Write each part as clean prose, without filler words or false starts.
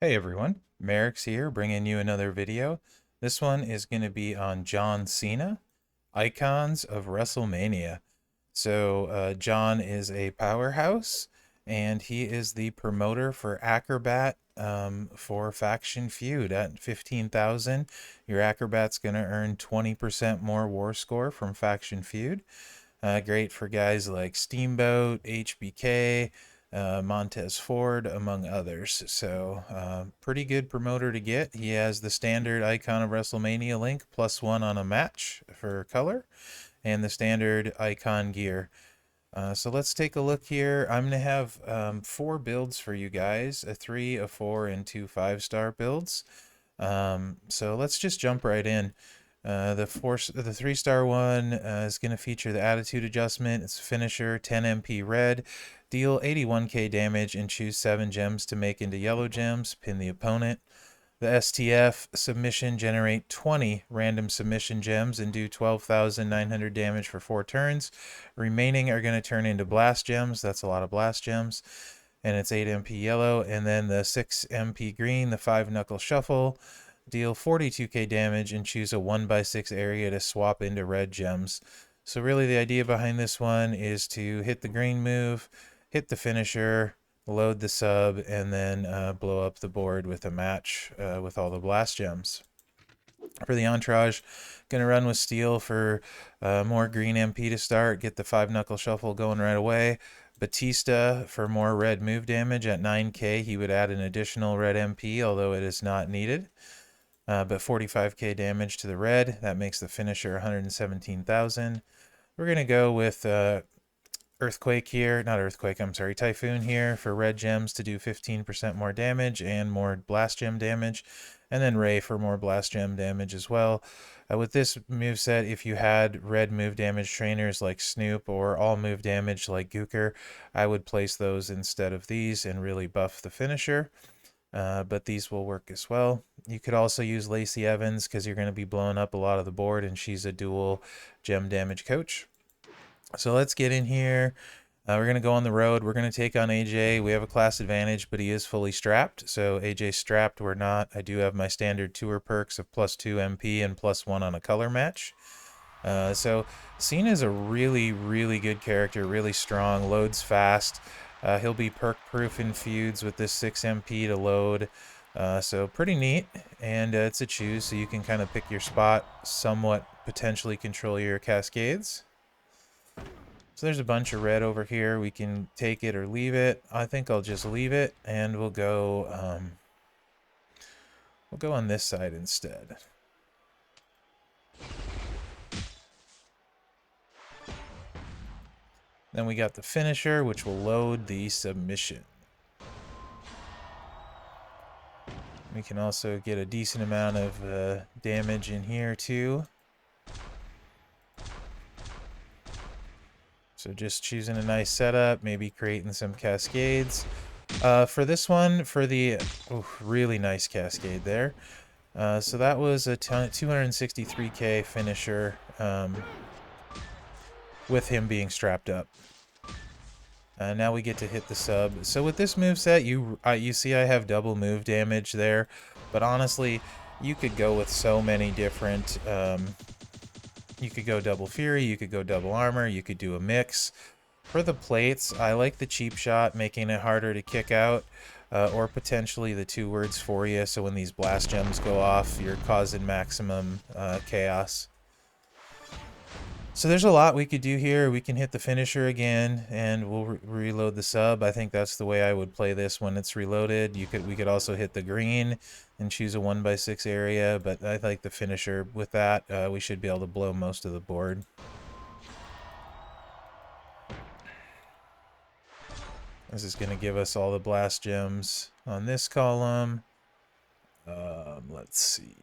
Hey everyone, Mherex here, bringing you another video. This one is going to be on John Cena, Icons of WrestleMania. John is a powerhouse, and he is the promoter for Acrobat for Faction Feud. At 15,000, your Acrobat's going to earn 20% more war score from Faction Feud. Great for guys like Steamboat, HBK, Montez Ford, among others. Pretty good promoter to get. He has the standard Icon of WrestleMania link, +1 on a match for color, and the standard icon gear. So let's take a look here. I'm going to have 4 builds for you guys, a 3, a 4, and 2 5-star builds. So let's just jump right in. The 3-star one is going to feature the attitude adjustment. It's finisher, 10 MP red, deal 81k damage and choose 7 gems to make into yellow gems, pin the opponent. The STF submission, generate 20 random submission gems and do 12,900 damage for 4 turns. Remaining are going to turn into blast gems. That's a lot of blast gems. And it's 8 MP yellow. And then the 6 MP green, the 5 knuckle shuffle, deal 42k damage and choose a 1x6 area to swap into red gems. So really the idea behind this one is to hit the green move, hit the finisher, load the sub, and then blow up the board with a match with all the blast gems. For the entourage, going to run with steel for more green MP to start, get the 5 knuckle shuffle going right away. Batista for more red move damage. At 9k he would add an additional red MP, although it is not needed. But 45k damage to the red, that makes the finisher 117,000. We're going to go with Typhoon here for red gems to do 15% more damage and more blast gem damage, and then Ray for more blast gem damage as well. With this moveset, if you had red move damage trainers like Snoop or all move damage like Gooker, I would place those instead of these and really buff the finisher. But these will work as well. You could also use Lacey Evans because you're going to be blowing up a lot of the board, and she's a dual gem damage coach. So let's get in here. We're going to go on the road. We're going to take on AJ. We have a class advantage, but he is fully strapped. So AJ's strapped, we're not. I do have my standard tour perks of +2 MP and +1 on a color match. So Cena is a really, really good character, really strong, loads fast. He'll be perk proof in feuds with this 6 MP to load. So pretty neat, and it's a choose, so you can kind of pick your spot, somewhat potentially control your cascades. So there's a bunch of red over here. We can take it or leave it. I think I'll just leave it, and we'll go on this side instead. Then we got the finisher, which will load the submission. We can also get a decent amount of damage in here too. So just choosing a nice setup, maybe creating some cascades. For this one, for the really nice cascade there. So that was a 263k finisher with him being strapped up. Now we get to hit the sub. So with this moveset, you see I have double move damage there, but honestly, you could go with so many different. You could go double fury, you could go double armor, you could do a mix. For the plates, I like the cheap shot, making it harder to kick out, or potentially the 2 words for you, so when these blast gems go off, you're causing maximum chaos. So there's a lot we could do here. We can hit the finisher again, and we'll reload the sub. I think that's the way I would play this when it's reloaded. We could also hit the green and choose a 1x6 area, but I like the finisher with that. We should be able to blow most of the board. This is going to give us all the blast gems on this column. Let's see.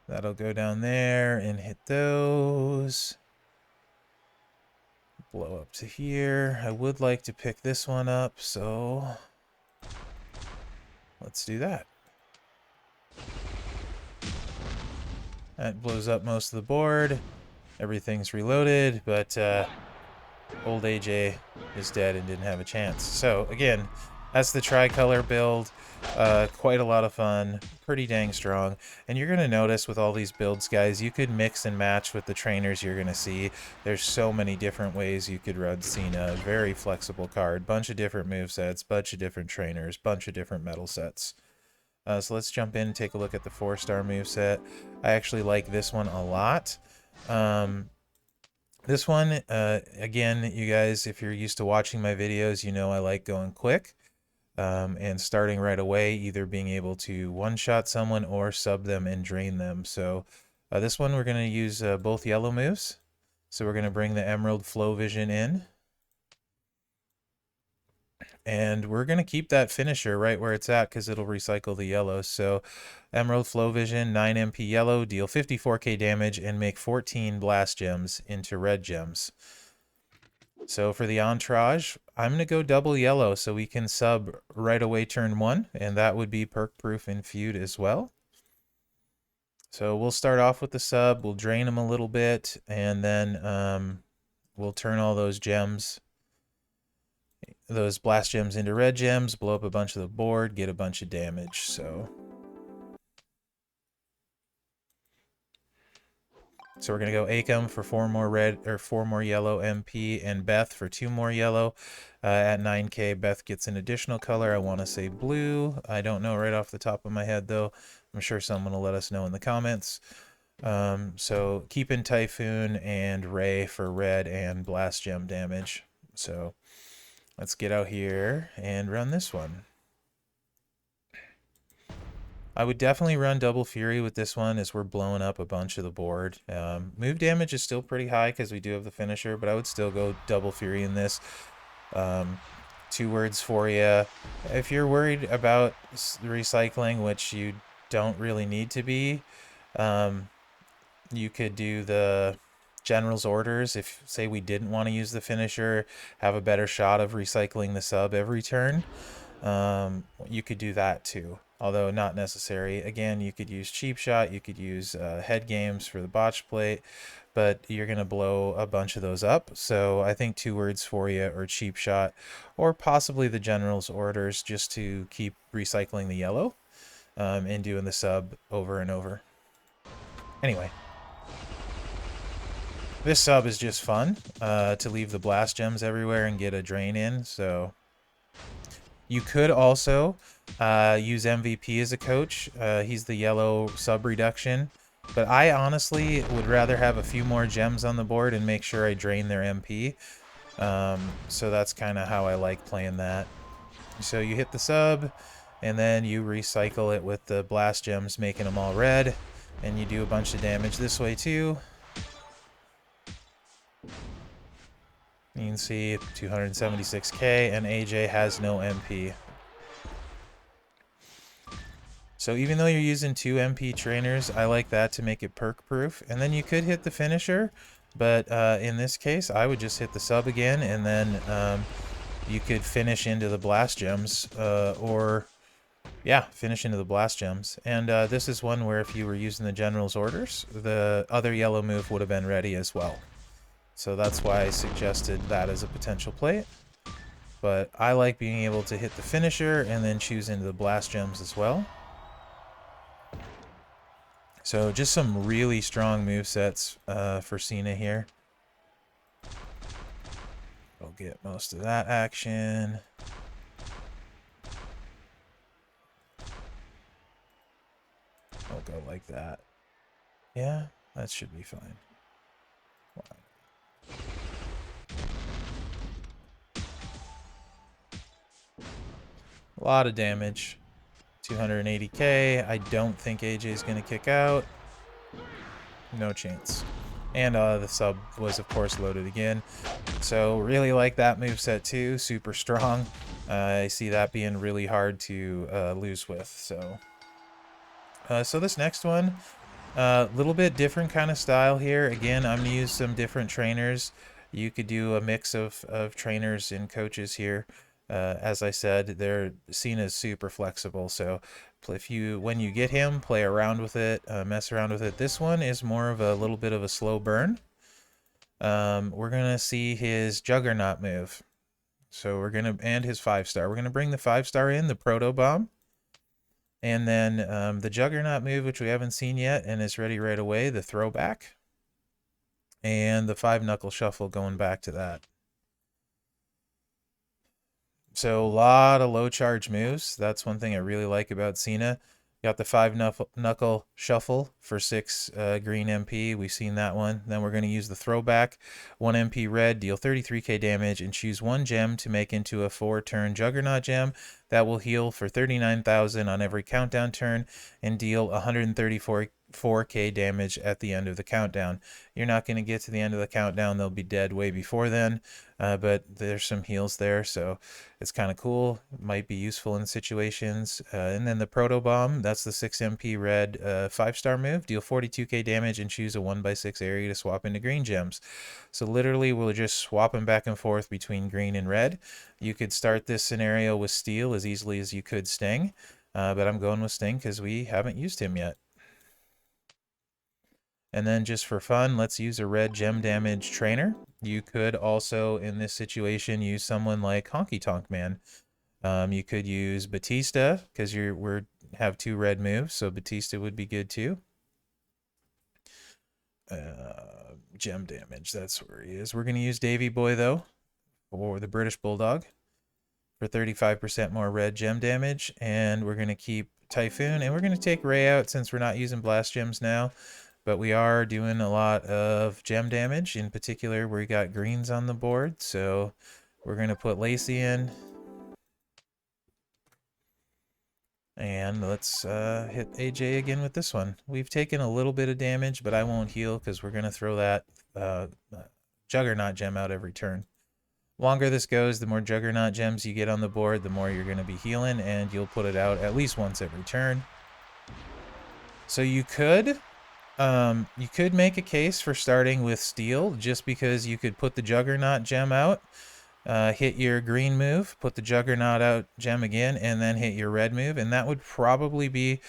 That'll go down there and hit those. Blow up to here. I would like to pick this one up, so let's do that. That blows up most of the board. Everything's reloaded, but old AJ is dead and didn't have a chance. So again, That's the tricolor build. Quite a lot of fun. Pretty dang strong. And you're going to notice with all these builds, guys, you could mix and match with the trainers you're going to see. There's so many different ways you could run Cena. Very flexible card. Bunch of different movesets. Bunch of different trainers. Bunch of different metal sets. So let's jump in and take a look at the 4-star moveset. I actually like this one a lot. This one, again, you guys, if you're used to watching my videos, you know I like going quick. And starting right away, either being able to one-shot someone or sub them and drain them. So this one we're going to use both yellow moves. So we're going to bring the Emerald Flow Vision in. And we're going to keep that finisher right where it's at because it'll recycle the yellow. So Emerald Flow Vision, 9 MP yellow, deal 54k damage, and make 14 blast gems into red gems. So for the entourage, I'm going to go double yellow so we can sub right away turn 1, and that would be perk proof in feud as well. So we'll start off with the sub, we'll drain them a little bit, and then we'll turn all those gems, those blast gems into red gems, blow up a bunch of the board, get a bunch of damage. So we're going to go Akam for 4 more red or 4 more yellow MP and Beth for 2 more yellow. At 9k, Beth gets an additional color. I want to say blue. I don't know right off the top of my head, though. I'm sure someone will let us know in the comments. So keep in Typhoon and Ray for red and blast gem damage. So let's get out here and run this one. I would definitely run Double Fury with this one as we're blowing up a bunch of the board. Move damage is still pretty high because we do have the finisher, but I would still go Double Fury in this. 2 words for you. If you're worried about recycling, which you don't really need to be, you could do the General's Orders. If, say, we didn't want to use the finisher, have a better shot of recycling the sub every turn, you could do that too, although not necessary. Again, you could use Cheap Shot, you could use Head Games for the botch plate, but you're going to blow a bunch of those up. So I think 2 words for you, or Cheap Shot, or possibly the General's Orders, just to keep recycling the yellow and doing the sub over and over. Anyway, this sub is just fun to leave the blast gems everywhere and get a drain in. So you could also use MVP as a coach. He's the yellow sub reduction. But I honestly would rather have a few more gems on the board and make sure I drain their MP. So that's kind of how I like playing that. So you hit the sub, and then you recycle it with the blast gems, making them all red. And you do a bunch of damage this way too. You can see 276k, and AJ has no MP. So even though you're using 2 MP trainers, I like that to make it perk proof. And then you could hit the finisher, but in this case, I would just hit the sub again, and then you could finish into the blast gems, finish into the blast gems. And this is one where if you were using the General's Orders, the other yellow move would have been ready as well. So that's why I suggested that as a potential play. But I like being able to hit the finisher and then choose into the blast gems as well. So just some really strong movesets for Cena here. I'll get most of that action. I'll go like that. Yeah, that should be fine. A lot of damage. 280k. I don't think AJ is going to kick out. No chance. And the sub was, of course, loaded again. So really like that moveset too. Super strong. I see that being really hard to lose with. So this next one, a little bit different kind of style here. Again, I'm going to use some different trainers. You could do a mix of trainers and coaches here. As I said, Cena's super flexible, so when you get him, play around with it, mess around with it. This one is more of a little bit of a slow burn. We're gonna see his Juggernaut move. So we're gonna, and his 5-star. We're gonna bring the 5-star in, the Proto Bomb. And then the Juggernaut move, which we haven't seen yet and is ready right away, the Throwback. And the 5-knuckle shuffle going back to that. So a lot of low charge moves. That's one thing I really like about Cena. Got the 5-knuckle shuffle for 6 green MP. We've seen that one. Then we're going to use the throwback. 1 MP red, deal 33k damage, and choose 1 gem to make into a 4-turn Juggernaut gem. That will heal for 39,000 on every countdown turn and deal 134k damage at the end of the countdown. You're not going to get to the end of the countdown. They'll be dead way before then, but there's some heals there, so it's kind of cool. Might be useful in situations. And then the Proto Bomb, that's the 6 MP red 5-star move. Deal 42k damage and choose a 1x6 area to swap into green gems. So literally we'll just swap them back and forth between green and red. You could start this scenario with Steel as easily as you could Sting, but I'm going with Sting because we haven't used him yet. And then just for fun, let's use a red gem damage trainer. You could also, in this situation, use someone like Honky Tonk Man. You could use Batista because we have 2 red moves, so Batista would be good too. Gem damage, that's where he is. We're going to use Davy Boy though, or the British Bulldog, for 35% more red gem damage, and we're going to keep Typhoon, and we're going to take Ray out since we're not using blast gems now. But we are doing a lot of gem damage. In particular, we got greens on the board, so we're going to put Lacey in. And let's hit AJ again with this one. We've taken a little bit of damage, but I won't heal because we're going to throw that Juggernaut gem out every turn. Longer this goes, the more Juggernaut gems you get on the board, the more you're going to be healing, and you'll put it out at least once every turn. So you could make a case for starting with Steel, just because you could put the Juggernaut gem out, hit your green move, put the Juggernaut out gem again, and then hit your red move, and that would probably be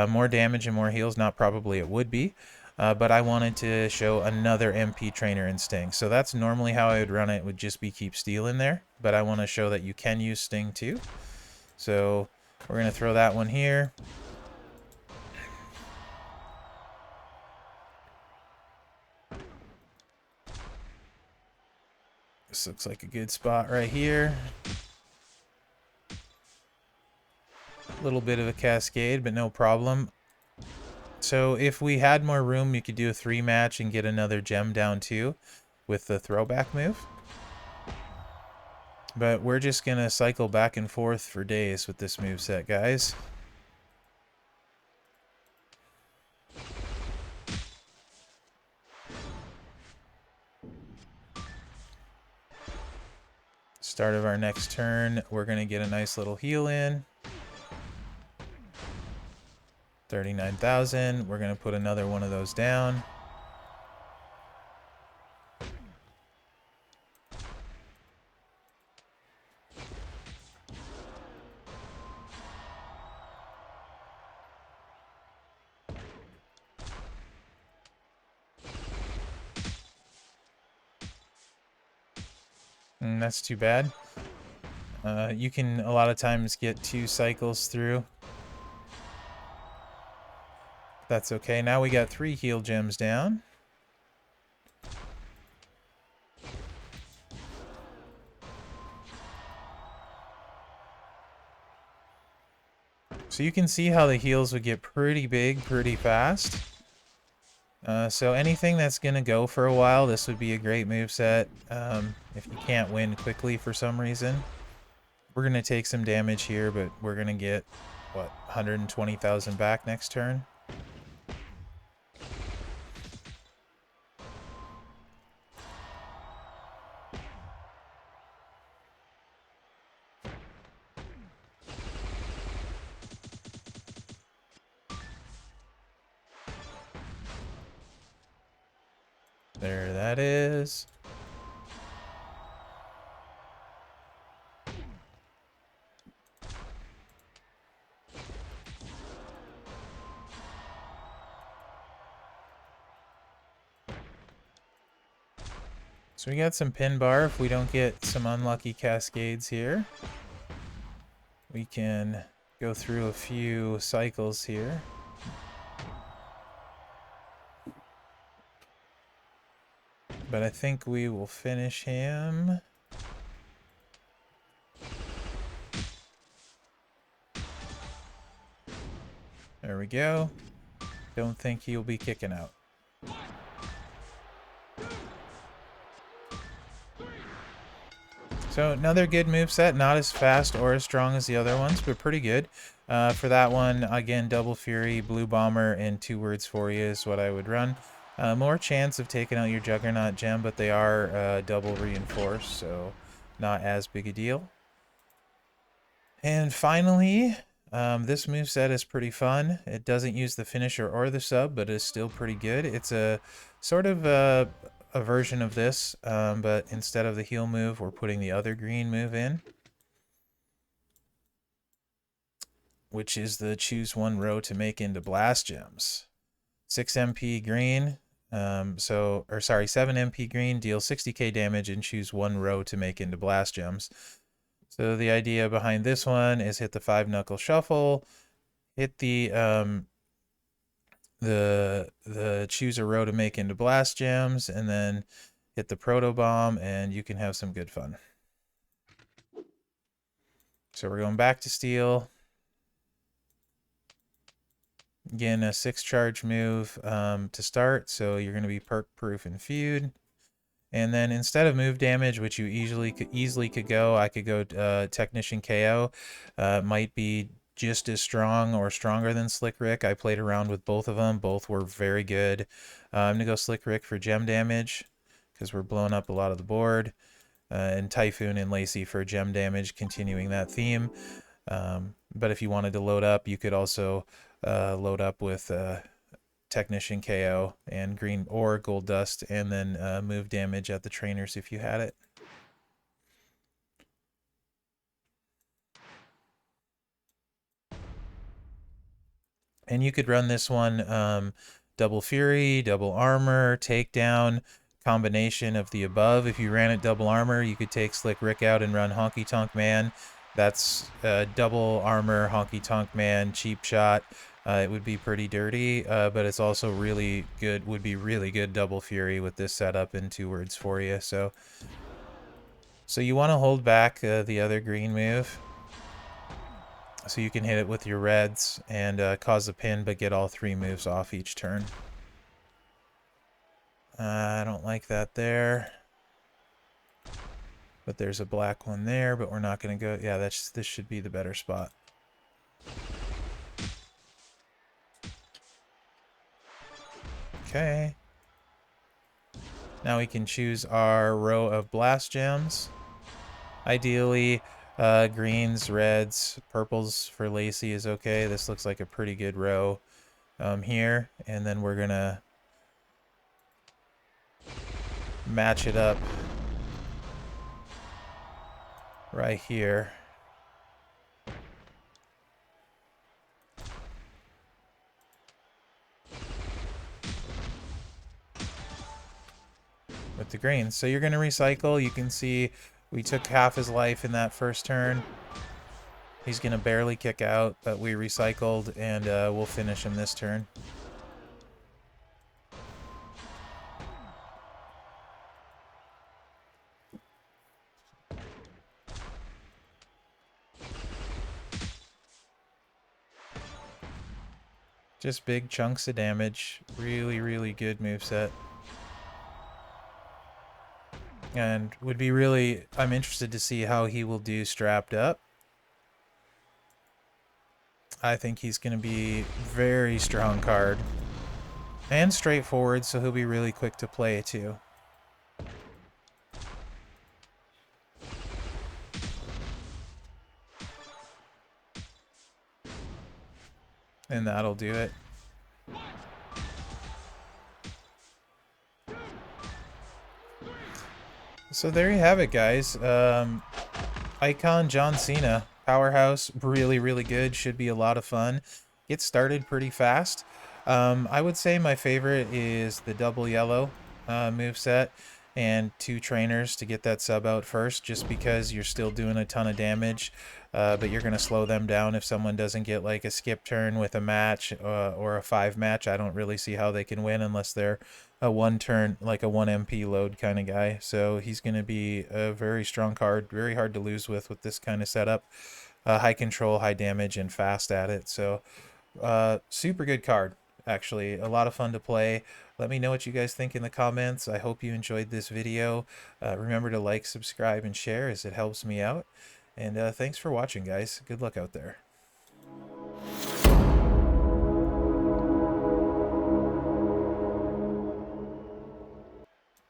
more damage and more heals. Not probably, it would be. But I wanted to show another MP trainer in Sting. So that's normally how I would run it, would just be keep Steel in there. But I want to show that you can use Sting too. So we're going to throw that one here. This looks like a good spot right here. A little bit of a cascade, but no problem. So if we had more room, you could do a 3-match and get another gem down too with the throwback move. But we're just going to cycle back and forth for days with this moveset, guys. Start of our next turn, we're going to get a nice little heal in. 39,000. We're going to put another one of those down. And that's too bad. You can a lot of times get 2 cycles through. That's okay. Now we got 3 heal gems down. So you can see how the heals would get pretty big pretty fast. So anything that's going to go for a while, this would be a great moveset. If you can't win quickly for some reason. We're going to take some damage here, but we're going to get, what, 120,000 back next turn? There that is. So we got some pin bar if we don't get some unlucky cascades here. We can go through a few cycles here. But I think we will finish him. There we go. Don't think he'll be kicking out. So another good moveset, not as fast or as strong as the other ones, but pretty good. For that one, again, Double Fury, Blue Bomber, and 2 words for you is what I would run. More chance of taking out your Juggernaut gem, but they are double reinforced, so not as big a deal. And finally, this moveset is pretty fun. It doesn't use the finisher or the sub, but is still pretty good. It's a sort of a version of this, but instead of the heal move, we're putting the other green move in, which is the choose 1 row to make into blast gems. 6 MP green, 7 MP green, deal 60k damage and choose 1 row to make into blast gems. So the idea behind this one is hit the 5-knuckle shuffle, hit the choose a row to make into blast gems, and then hit the proto bomb, and you can have some good fun. So we're going back to steel. Again, a 6 charge move to start, so you're going to be perk proof and feud. And then instead of move damage, which you easily could go, I could go Technician KO. Might be just as strong or stronger than Slick Rick. I played around with both of them. Both were very good. I'm going to go Slick Rick for gem damage because we're blowing up a lot of the board. And Typhoon and Lacey for gem damage, continuing that theme. But if you wanted to load up, you could also load up with Technician KO and green or gold dust, and then move damage at the trainers if you had it. And you could run this one double fury, double armor, takedown, combination of the above. If you ran it double armor, you could take Slick Rick out and run Honky Tonk Man. That's double armor, Honky Tonk Man, cheap shot. It would be pretty dirty, but it's also really good, would be really good double fury with this setup and 2 words for you. So you want to hold back the other green move so you can hit it with your reds and cause a pin, but get all 3 moves off each turn. I don't like that there. But there's a black one there, but we're not going to go... Yeah, this should be the better spot. Okay. Now we can choose our row of blast gems. Ideally, greens, reds, purples for Lacey is okay. This looks like a pretty good row here. And then we're going to match it up right here. With the greens. So you're going to recycle. You can see we took half his life in that first turn. He's going to barely kick out, but we recycled, and we'll finish him this turn. Just big chunks of damage. Really, really good moveset. And would be really... I'm interested to see how he will do strapped up. I think he's going to be very strong card. And straightforward, so he'll be really quick to play too. And that'll do it. So there you have it, guys. Icon John Cena. Powerhouse. Really, really good. Should be a lot of fun. Gets started pretty fast. I would say my favorite is the double yellow moveset. and 2 trainers to get that sub out first, just because you're still doing a ton of damage, but you're going to slow them down if someone doesn't get like a skip turn with a match or a 5 match. I don't really see how they can win unless they're a 1 turn, like a 1 MP load kind of guy. So he's going to be a very strong card, very hard to lose with this kind of setup. High control, high damage, and fast at it. So super good card, actually. A lot of fun to play. Let me know what you guys think in the comments. I hope you enjoyed this video. Remember to like, subscribe, and share, as it helps me out. And thanks for watching, guys. Good luck out there.